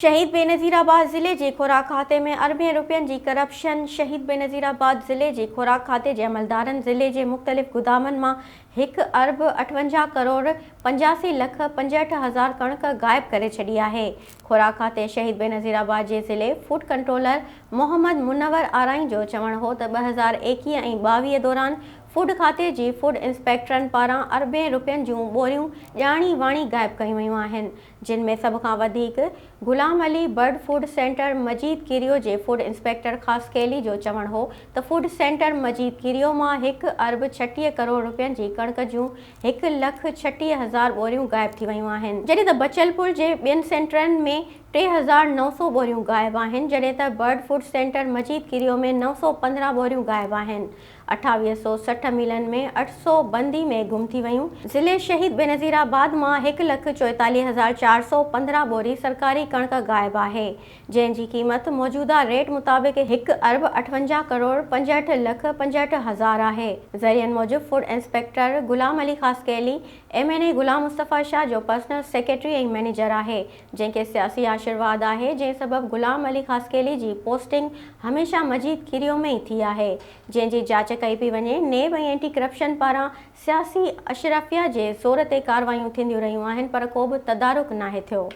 शहीद बेनज़ीराबाद ज़िले जे खुराक खाते में अरबें रुपयनि जी करप्शन। शहीद बेनज़ीराबाद ज़िले जे खुराक खाते जे अमलदारनि ज़िले जे मुख़्तलिफ़ गुदामनि मां 1 अरब 58 करोड़ 85 लख 65 हज़ार कणक गायब करे छॾी आहे। खुराक खाते शहीद बेनज़ीराबाद जे ज़िले फूड कंट्रोलर मोहम्मद मुनव्वर आराई जो चवणु हो त 2021 ऐं 22 दौरान फूड खाते जी फूड इंस्पेक्टरनि पारां अरबें रुपयनि जूं बोरियूं ॼाणी वाणी गायब कयूं वयूं आहिनि, जिन में सभ खां वधीक Ghulam Ali bird food centre मजीद कीरियो जे फूड इंस्पेक्टर ख़ासकेली जो चवणु हो त फूड सेंटर मजीद कीरियो मां 1 अरब 36 करोड़ रुपयनि जी कणक जूं 1,36,000 बोरियूं गायब थी वयूं आहिनि, जॾहिं त बचलपुर जे ॿियनि सेंटरनि में 3,900 बोरियूं गायब आहिनि, जॾहिं त बर्ड फूड सेंटर मजीद कीरियो में 915 बोरियूं गायब आहिनि। 2860 मीलनि में 800 बंदी में गुम थी वयूं। ज़िले शहीद बेनज़ीराबाद मां 1,44,415 बोरी सरकारी कणक गायब आहे, जंहिंजी क़ीमत मौजूदा रेट मुताबिक़ 1 अरब 58 करोड़ 65 लख 65 हज़ार आहे। ज़रियनि मूजिब food inspector Ghulam Ali ख़ासकेली MNA गुलाम मुस्तफ़ा शाह जो पर्सनल सेक्रेटरी ऐं मैनेजर आहे, जंहिंखे सियासी आशीर्वाद आहे, जंहिं सबबि गुलाम अली ख़ासकेली जी पोस्टिंग हमेशह मजीद कीरियो में ई थी आहे, जंहिंजी जांच कई पई वञे। नेब ऐं एंटी करप्शन पारां सियासी अशरफिया जे ज़ोर ते कार्रवायूं थींदियूं रहियूं आहिनि, पर को बि तदारुक नाहे थियो।